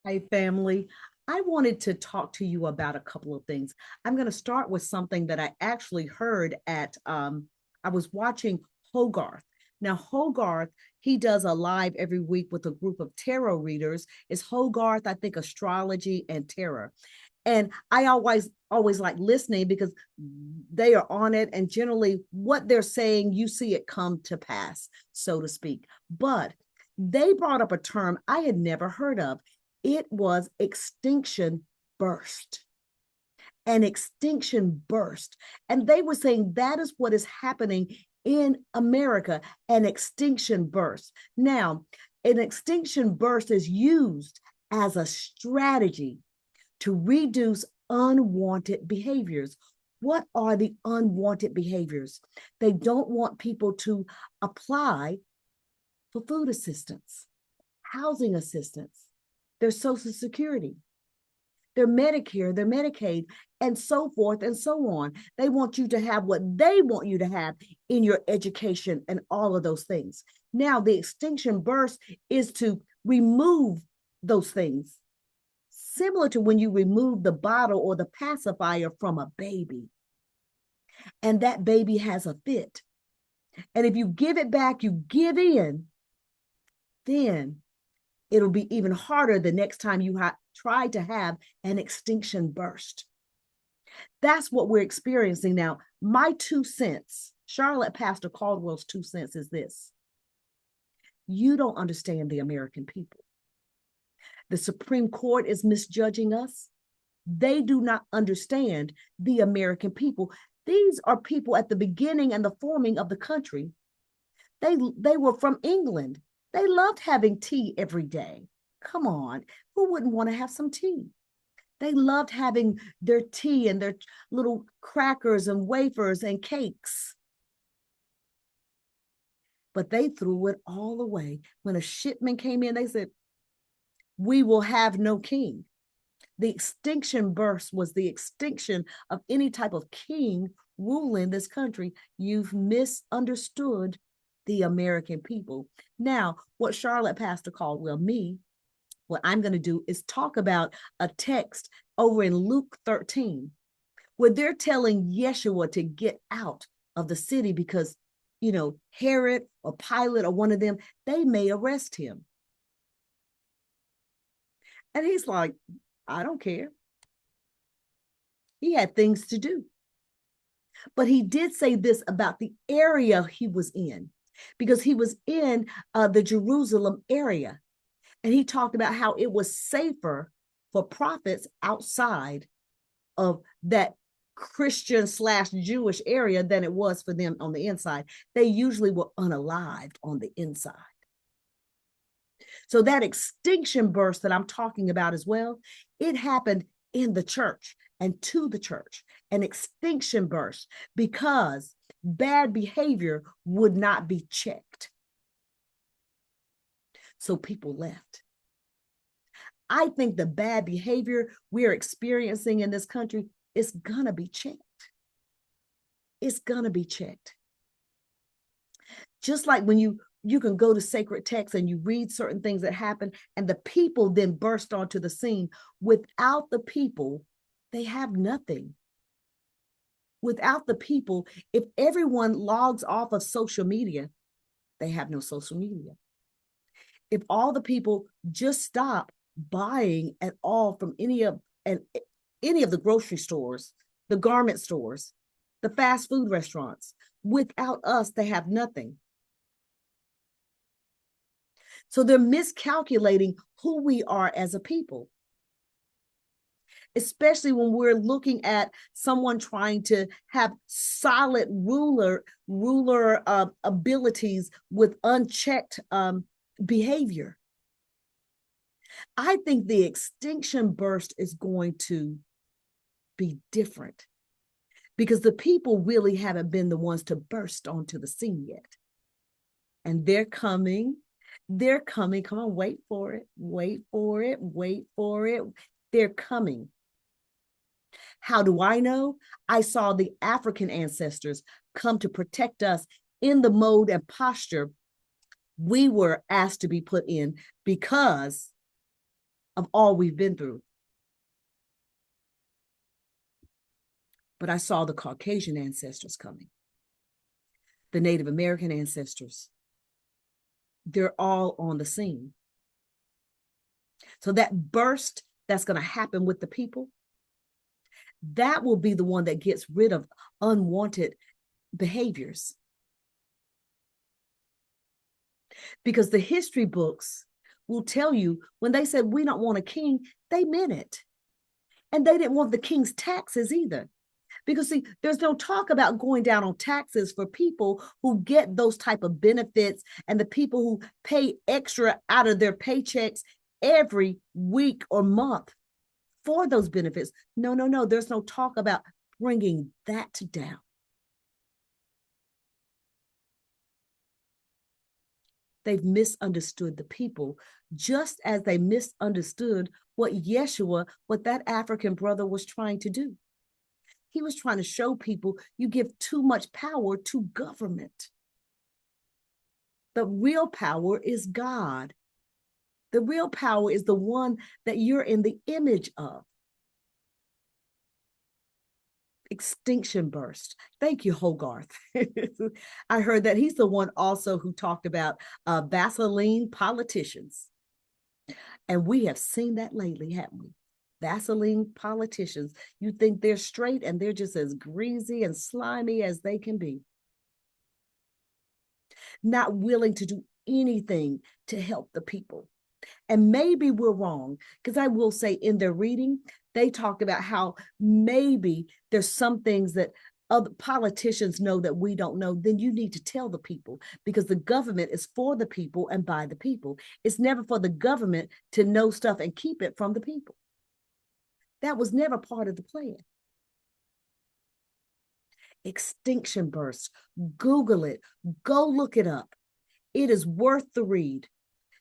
Hey, family. I wanted to talk to you about a couple of things. I'm going to start with something that I actually heard I was watching Hogarth. Now, Hogarth, he does a live every week with a group of tarot readers. It's Hogarth, I think, astrology and tarot. And I always like listening because they are on it. And generally, what they're saying, you see it come to pass, so to speak. But they brought up a term I had never heard of. It was extinction burst, an extinction burst. And they were saying that is what is happening in America, an extinction burst. Now, an extinction burst is used as a strategy to reduce unwanted behaviors. What are the unwanted behaviors? They don't want people to apply for food assistance, housing assistance, their Social Security, their Medicare, their Medicaid, and so forth and so on. They want you to have what they want you to have in your education and all of those things. Now, the extinction burst is to remove those things, similar to when you remove the bottle or the pacifier from a baby, and that baby has a fit. And if you give it back, you give in, then it'll be even harder the next time you try to have an extinction burst. That's what we're experiencing now. My 2 cents, Charlotte Pastor Caldwell's 2 cents is this: you don't understand the American people. The Supreme Court is misjudging us. They do not understand the American people. These are people at the beginning and the forming of the country. They were from England. They loved having tea every day. Come on, who wouldn't want to have some tea? They loved having their tea and their little crackers and wafers and cakes. But they threw it all away. When a shipment came in, they said, we will have no king. The extinction burst was the extinction of any type of king ruling this country. You've misunderstood the American people. Now, what Charlotte Pastor Caldwell, what I'm going to do is talk about a text over in Luke 13, where they're telling Yeshua to get out of the city because, Herod or Pilate or one of them, they may arrest him. And he's like, I don't care. He had things to do. But he did say this about the area he was in, because he was in the Jerusalem area. And he talked about how it was safer for prophets outside of that Christian/Jewish area than it was for them on the inside. They usually were unalived on the inside. So that extinction burst that I'm talking about as well, it happened in the church and to the church, an extinction burst, because bad behavior would not be checked. So people left. I think the bad behavior we're experiencing in this country is going to be checked. It's going to be checked. Just like when you can go to sacred texts and you read certain things that happen, and the people then burst onto the scene. Without the people, they have nothing. Without the people, if everyone logs off of social media, they have no social media. If all the people just stop buying at all from any of the grocery stores, the garment stores, the fast food restaurants, without us, they have nothing. So they're miscalculating who we are as a people, especially when we're looking at someone trying to have solid ruler abilities with unchecked behavior. I think the extinction burst is going to be different because the people really haven't been the ones to burst onto the scene yet. And they're coming. They're coming. Come on, wait for it. Wait for it. Wait for it. They're coming. How do I know? I saw the African ancestors come to protect us in the mode and posture we were asked to be put in because of all we've been through. But I saw the Caucasian ancestors coming, the Native American ancestors. They're all on the scene. So that burst that's going to happen with the people, that will be the one that gets rid of unwanted behaviors. Because the history books will tell you when they said we don't want a king, they meant it. And they didn't want the king's taxes either. Because see, there's no talk about going down on taxes for people who get those type of benefits and the people who pay extra out of their paychecks every week or month for those benefits. No, no, no. There's no talk about bringing that down. They've misunderstood the people, just as they misunderstood what Yeshua, what that African brother was trying to do. He was trying to show people you give too much power to government. The real power is God. The real power is the one that you're in the image of. Extinction Burst. Thank you, Hogarth. I heard that he's the one also who talked about Vaseline politicians. And we have seen that lately, haven't we? Vaseline politicians. You think they're straight and they're just as greasy and slimy as they can be. Not willing to do anything to help the people. And maybe we're wrong, because I will say in their reading, they talked about how maybe there's some things that other politicians know that we don't know. Then you need to tell the people, because the government is for the people and by the people. It's never for the government to know stuff and keep it from the people. That was never part of the plan. Extinction Burst. Google it. Go look it up. It is worth the read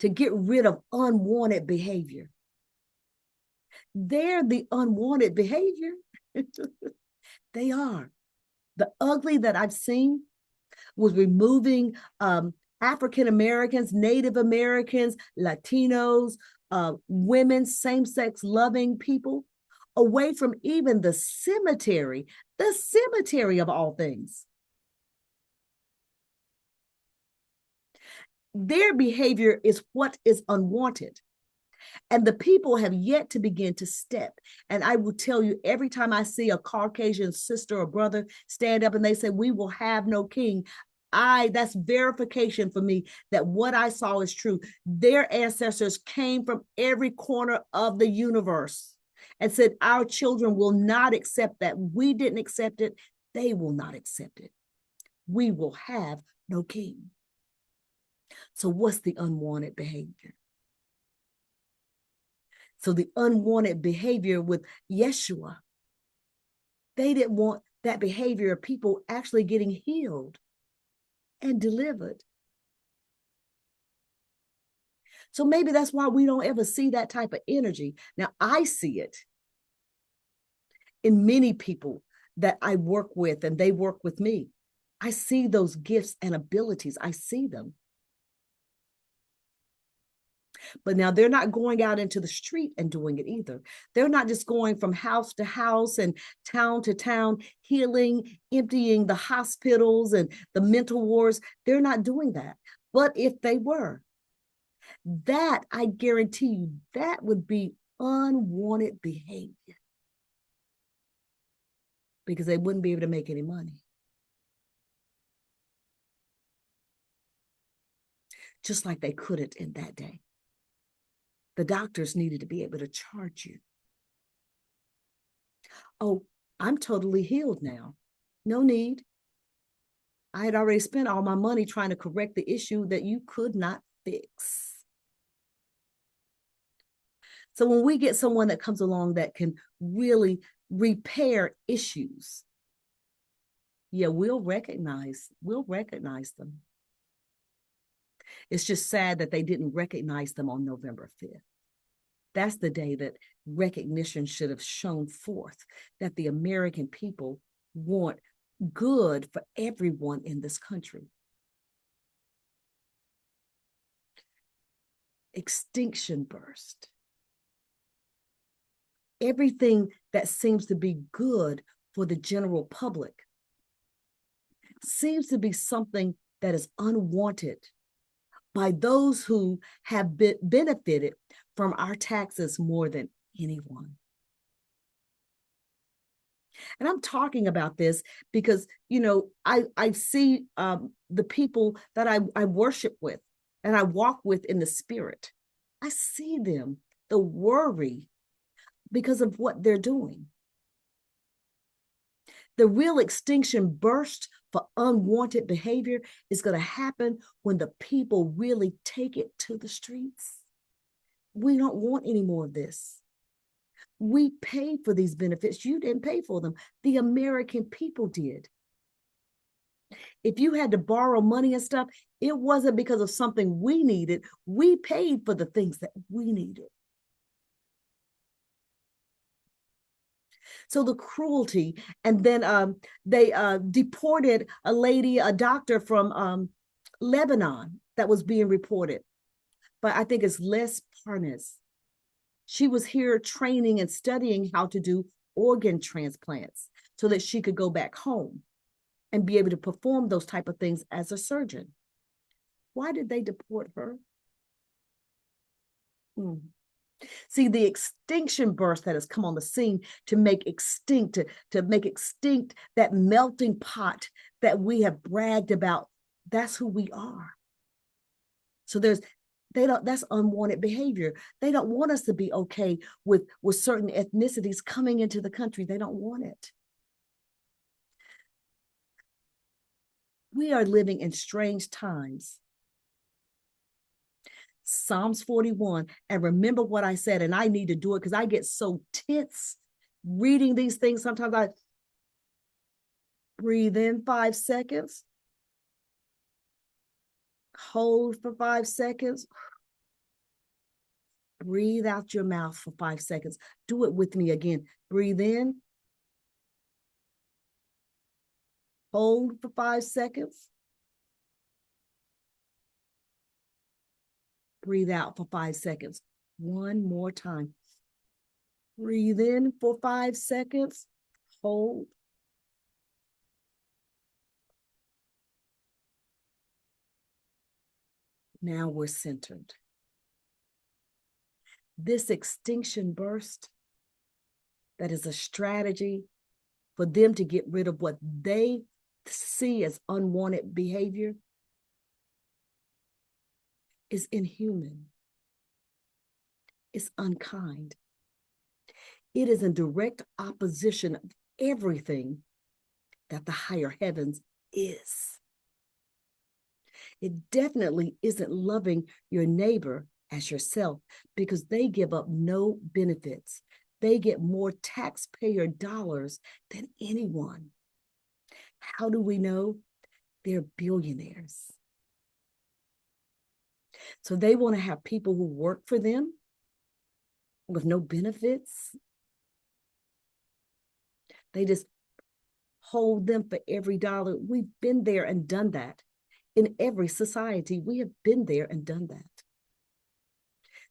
to get rid of unwanted behavior. They're the unwanted behavior. They are. The ugly that I've seen was removing African Americans, Native Americans, Latinos, women, same-sex loving people away from even the cemetery of all things. Their behavior is what is unwanted. And the people have yet to begin to step. And I will tell you, every time I see a Caucasian sister or brother stand up and they say, we will have no king, that's verification for me that what I saw is true. Their ancestors came from every corner of the universe and said, our children will not accept that. We didn't accept it. They will not accept it. We will have no king. So what's the unwanted behavior? So the unwanted behavior with Yeshua, they didn't want that behavior of people actually getting healed and delivered. So maybe that's why we don't ever see that type of energy. Now, I see it in many people that I work with and they work with me. I see those gifts and abilities. I see them. But now they're not going out into the street and doing it either. They're not just going from house to house and town to town, healing, emptying the hospitals and the mental wards. They're not doing that. But if they were, that I guarantee you, that would be unwanted behavior, because they wouldn't be able to make any money. Just like they couldn't in that day. The doctors needed to be able to charge you. Oh, I'm totally healed now. No need. I had already spent all my money trying to correct the issue that you could not fix. So when we get someone that comes along that can really repair issues, yeah, we'll recognize them. It's just sad that they didn't recognize them on November 5th. That's the day that recognition should have shown forth that the American people want good for everyone in this country. Extinction Burst. Everything that seems to be good for the general public seems to be something that is unwanted by those who have benefited from our taxes more than anyone. And I'm talking about this because, I see the people that I worship with and I walk with in the spirit. I see them, the worry because of what they're doing. The real extinction burst for unwanted behavior is going to happen when the people really take it to the streets. We don't want any more of this. We paid for these benefits. You didn't pay for them. The American people did. If you had to borrow money and stuff, it wasn't because of something we needed. We paid for the things that we needed. So the cruelty, and then they deported a doctor from Lebanon that was being reported. But I think it's Les Parnes. She was here training and studying how to do organ transplants so that she could go back home and be able to perform those type of things as a surgeon. Why did they deport her? See, the extinction burst that has come on the scene to make extinct, to make extinct that melting pot that we have bragged about. That's who we are. So that's unwanted behavior. They don't want us to be okay with certain ethnicities coming into the country. They don't want it. We are living in strange times. Psalms 41, and remember what I said, and I need to do it because I get so tense reading these things. Sometimes I breathe in 5 seconds, hold for 5 seconds, breathe out your mouth for 5 seconds. Do it with me again. Breathe in, hold for 5 seconds, breathe out for 5 seconds. One more time. Breathe in for 5 seconds, hold. Now we're centered. This extinction burst, that is a strategy for them to get rid of what they see as unwanted behavior, is inhuman. It's unkind. It is in direct opposition of everything that the higher heavens is. It definitely isn't loving your neighbor as yourself because they give up no benefits. They get more taxpayer dollars than anyone. How do we know? They're billionaires. So they want to have people who work for them with no benefits. They just hold them for every dollar. We've been there and done that. In every society, we have been there and done that.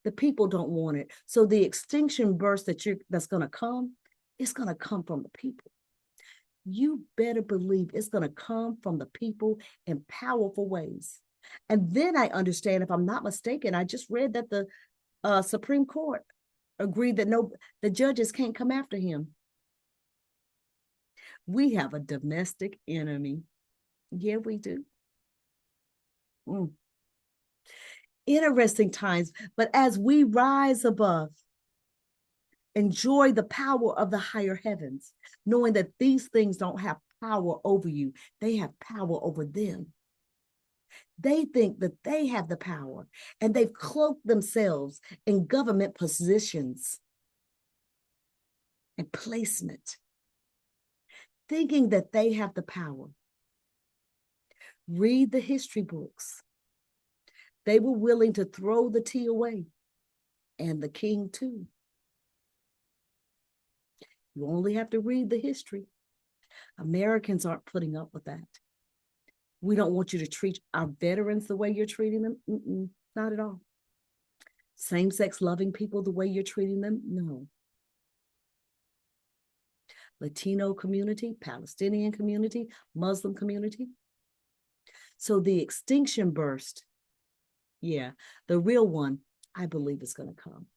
The people don't want it. So the extinction burst that's going to come, it's going to come from the people. You better believe it's going to come from the people in powerful ways. And then I understand, if I'm not mistaken, I just read that the Supreme Court agreed that the judges can't come after him. We have a domestic enemy. Yeah, we do. Interesting times, but as we rise above, enjoy the power of the higher heavens, knowing that these things don't have power over you. They have power over them. They think that they have the power, and they've cloaked themselves in government positions and placement, thinking that they have the power. Read the history books. They were willing to throw the tea away, and the king too. You only have to read the history. Americans aren't putting up with that. We don't want you to treat our veterans the way you're treating them. Not at all. Same-sex loving people the way you're treating them? No. Latino community, Palestinian community, Muslim community. So the extinction burst, yeah, the real one, I believe is going to come.